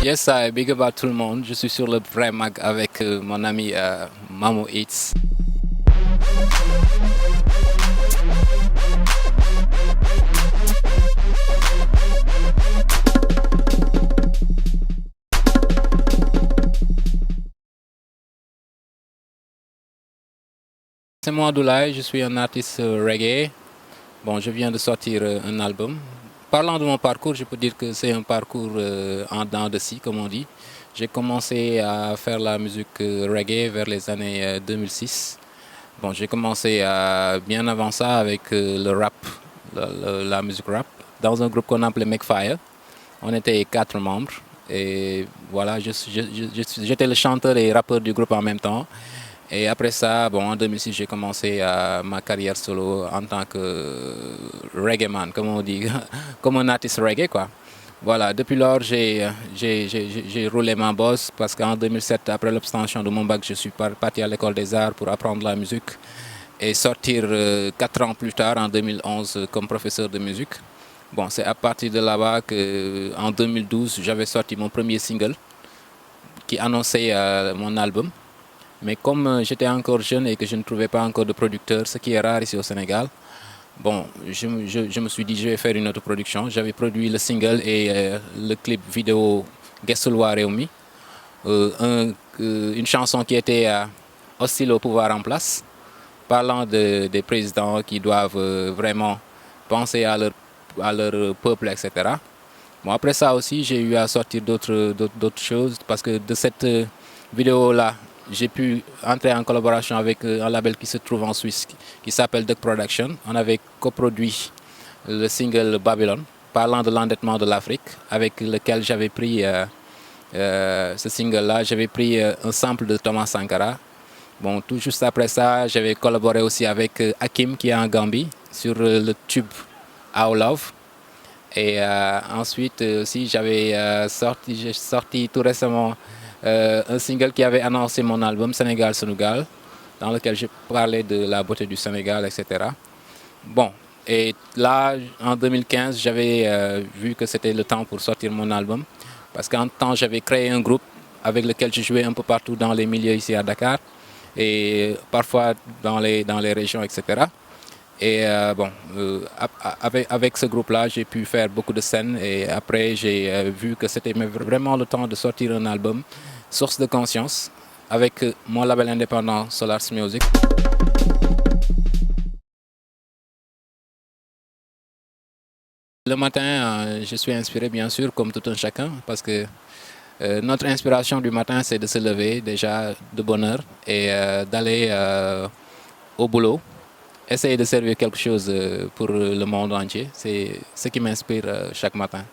Yes, I big up à tout le monde. Je suis sur le vrai mag avec mon ami Mamo Eats. C'est moi Abdoulaye, je suis un artiste reggae. Bon, je viens de sortir un album. Parlant de mon parcours, je peux dire que c'est un parcours en dents de scie, comme on dit. J'ai commencé à faire la musique reggae vers les années 2006. Bon, j'ai commencé bien avant ça avec le rap, la musique rap, dans un groupe qu'on appelait Make Fire. On était 4 membres et voilà, j'étais le chanteur et rappeur du groupe en même temps. Et après ça, bon, en 2006, j'ai commencé ma carrière solo en tant que reggae man, comme on dit, comme un artiste reggae, quoi. Voilà, depuis lors, j'ai roulé ma bosse parce qu'en 2007, après l'obtention de mon bac, je suis parti à l'école des arts pour apprendre la musique et sortir 4 ans plus tard, en 2011, comme professeur de musique. Bon, c'est à partir de là-bas qu'en 2012, j'avais sorti mon premier single qui annonçait mon album. Mais comme j'étais encore jeune et que je ne trouvais pas encore de producteur, ce qui est rare ici au Sénégal, bon, je me suis dit je vais faire une autoproduction. J'avais produit le single et le clip vidéo Guessolwa Réumi, une chanson qui était hostile au pouvoir en place, parlant des présidents qui doivent vraiment penser à leur peuple, etc. Bon, après ça aussi, j'ai eu à sortir d'autres choses parce que de cette vidéo-là, j'ai pu entrer en collaboration avec un label qui se trouve en Suisse, qui s'appelle Duck Production. On avait coproduit le single Babylon, parlant de l'endettement de l'Afrique, avec lequel j'avais pris ce single-là. J'avais pris un sample de Thomas Sankara. Bon, tout juste après ça, j'avais collaboré aussi avec Hakim, qui est en Gambie, sur le tube Our Love. Et ensuite aussi, j'ai sorti tout récemment un single qui avait annoncé mon album Sénégal Sénégal, dans lequel je parlais de la beauté du Sénégal, etc. Bon, et là, en 2015, j'avais vu que c'était le temps pour sortir mon album, parce qu'en temps, j'avais créé un groupe avec lequel je jouais un peu partout dans les milieux ici à Dakar, et parfois dans les régions, etc. Et bon, avec ce groupe-là, j'ai pu faire beaucoup de scènes et après, j'ai vu que c'était vraiment le temps de sortir un album, Source de conscience, avec mon label indépendant Solars Music. Le matin, je suis inspiré bien sûr, comme tout un chacun, parce que notre inspiration du matin, c'est de se lever déjà de bonne heure et d'aller au boulot. Essayer de servir quelque chose pour le monde entier, c'est ce qui m'inspire chaque matin.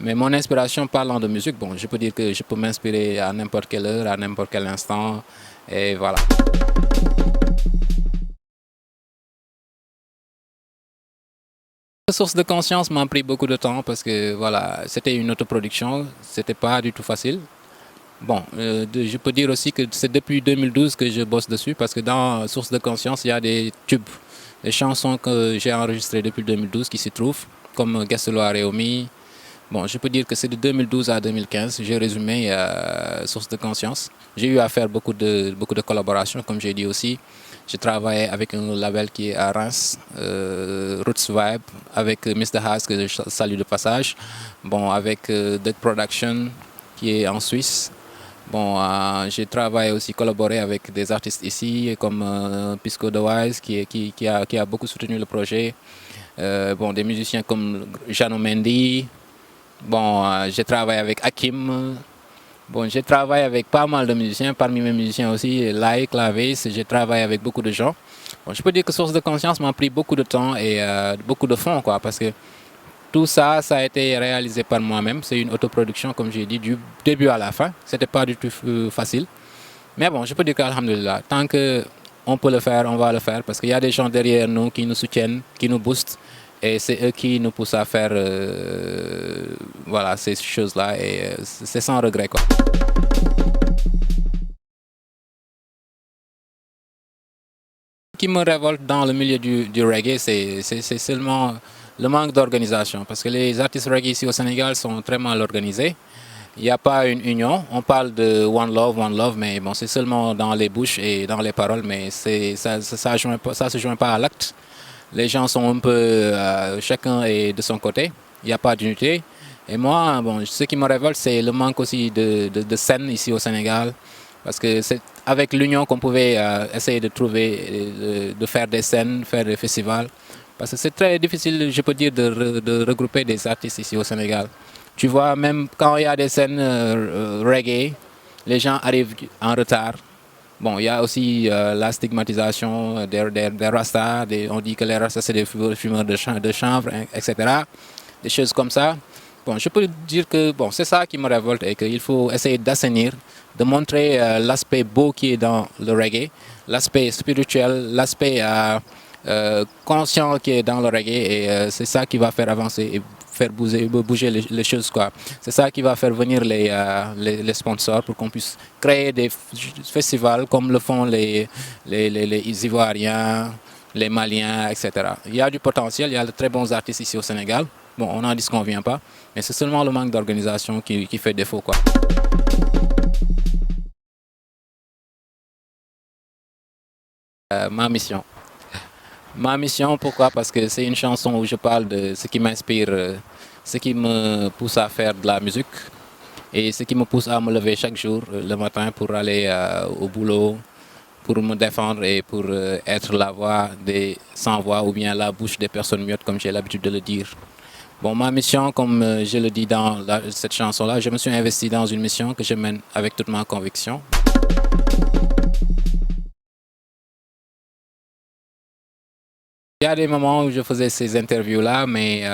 Mais mon inspiration parlant de musique, bon, je peux dire que je peux m'inspirer à n'importe quelle heure, à n'importe quel instant, et voilà. La source de conscience m'a pris beaucoup de temps parce que voilà, c'était une autoproduction, c'était pas du tout facile. Bon, je peux dire aussi que c'est depuis 2012 que je bosse dessus parce que dans Source de conscience, il y a des tubes, des chansons que j'ai enregistrées depuis 2012 qui s'y trouvent, comme Guessolwa Réumi. Bon, je peux dire que c'est de 2012 à 2015, j'ai résumé Source de conscience. J'ai eu à faire beaucoup de collaborations, comme j'ai dit aussi. J'ai travaillé avec un label qui est à Reims, Roots Vibe, avec Mr. Haas, que je salue de passage. Bon, avec Duck Production, qui est en Suisse. Bon, j'ai travaillé aussi, collaboré avec des artistes ici, comme Pisco The Wise, qui a beaucoup soutenu le projet. Bon, des musiciens comme Jano Mendy. Bon, j'ai travaillé avec Hakim. Bon, j'ai travaillé avec pas mal de musiciens, parmi mes musiciens aussi, Lai, Clavis, j'ai travaillé avec beaucoup de gens. Bon, je peux dire que Source de conscience m'a pris beaucoup de temps et beaucoup de fonds, quoi, parce que tout ça, ça a été réalisé par moi-même. C'est une autoproduction, comme j'ai dit, du début à la fin. C'était pas du tout facile. Mais bon, je peux dire qu'alhamdoulilah, tant qu'on peut le faire, on va le faire. Parce qu'il y a des gens derrière nous qui nous soutiennent, qui nous boostent. Et c'est eux qui nous poussent à faire voilà, ces choses-là. Et c'est sans regret, quoi. Ce qui me révolte dans le milieu du reggae, c'est seulement le manque d'organisation. Parce que les artistes reggae ici au Sénégal sont très mal organisés. Il n'y a pas une union. On parle de one love, mais bon, c'est seulement dans les bouches et dans les paroles, mais ça se joint pas à l'acte. Les gens sont un peu, chacun est de son côté. Il n'y a pas d'unité. Et moi, bon, ce qui me révolte, c'est le manque aussi de scènes ici au Sénégal. Parce que c'est avec l'union qu'on pouvait essayer de trouver, de faire des scènes, faire des festivals. Parce que c'est très difficile, je peux dire, de regrouper des artistes ici au Sénégal. Tu vois, même quand il y a des scènes reggae, les gens arrivent en retard. Bon, il y a aussi la stigmatisation des Rastas. On dit que les Rastas, c'est des fumeurs de chanvre, etc. Des choses comme ça. Bon, je peux dire que bon, c'est ça qui me révolte et qu'il faut essayer d'assainir, de montrer l'aspect beau qui est dans le reggae, l'aspect spirituel, l'aspect conscient qui est dans le reggae et c'est ça qui va faire avancer et faire bouger les choses, quoi. C'est ça qui va faire venir les sponsors pour qu'on puisse créer des festivals comme le font les Ivoiriens, les Maliens, etc. Il y a du potentiel, il y a de très bons artistes ici au Sénégal. Bon, on n'en disconvient pas, mais c'est seulement le manque d'organisation qui fait défaut, quoi. Ma mission. Ma mission, pourquoi? Parce que c'est une chanson où je parle de ce qui m'inspire, ce qui me pousse à faire de la musique et ce qui me pousse à me lever chaque jour le matin pour aller au boulot, pour me défendre et pour être la voix des sans-voix ou bien la bouche des personnes muettes, comme j'ai l'habitude de le dire. Bon, ma mission, comme je le dis dans cette chanson-là, je me suis investi dans une mission que je mène avec toute ma conviction. Il y a des moments où je faisais ces interviews-là, mais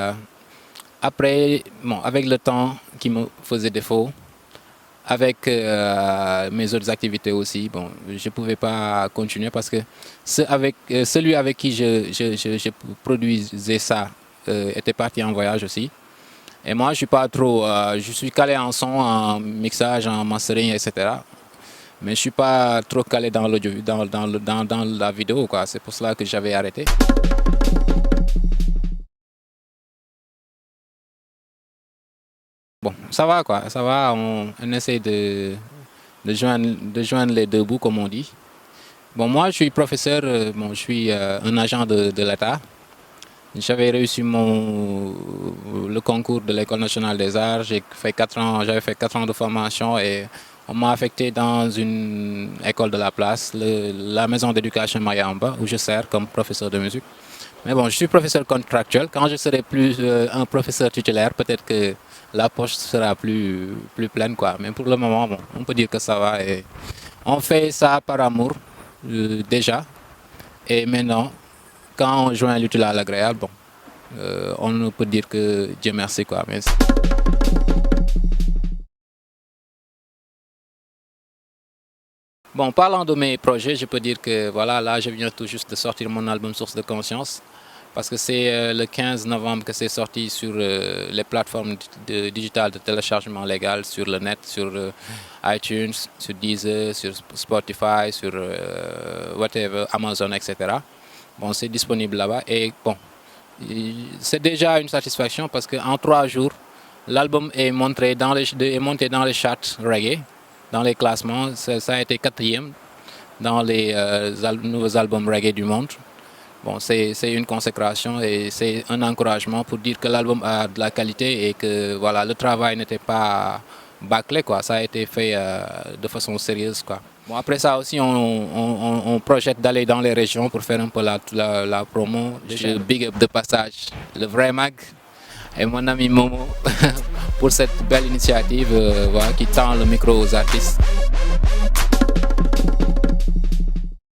après, bon, avec le temps qui me faisait défaut, avec mes autres activités aussi, bon, je ne pouvais pas continuer parce que celui avec qui je produisais ça était parti en voyage aussi. Et moi, je suis pas trop, je suis calé en son, en mixage, en mastering, etc. Mais je suis pas trop calé dans l'audio, dans la vidéo, quoi. C'est pour cela que j'avais arrêté. Bon, ça va, quoi. Ça va. On essaie de joindre les deux bouts, comme on dit. Bon, moi, je suis professeur. Bon, je suis un agent de l'État. J'avais réussi le concours de l'École nationale des arts. J'avais fait 4 ans de formation et on m'a affecté dans une école de la place, la maison d'éducation Mayamba, où je sers comme professeur de musique. Mais bon, je suis professeur contractuel. Quand je serai plus un professeur titulaire, peut-être que la poche sera plus pleine, quoi. Mais pour le moment, bon, on peut dire que ça va. Et on fait ça par amour, déjà. Et maintenant, quand on joint l'utile à l'agréable, bon, on ne peut dire que Dieu merci, quoi. Mais bon, parlant de mes projets, je peux dire que voilà, là, je viens tout juste de sortir mon album Source de conscience. Parce que c'est le 15 novembre que c'est sorti sur les plateformes digitales de téléchargement légal, sur le net, sur iTunes, sur Deezer, sur Spotify, sur whatever, Amazon, etc. Bon, c'est disponible là-bas. Et bon, c'est déjà une satisfaction parce qu'en 3 jours, l'album est monté dans les charts reggae, dans les classements. Ça a été 4e dans les nouveaux albums reggae du monde. Bon, c'est une consécration et c'est un encouragement pour dire que l'album a de la qualité et que voilà, le travail n'était pas bâclé, quoi. Ça a été fait de façon sérieuse, quoi. Bon, après ça aussi, on projette d'aller dans les régions pour faire un peu la promo. Je big up de passage le vrai mag et mon ami Momo pour cette belle initiative voilà, qui tend le micro aux artistes.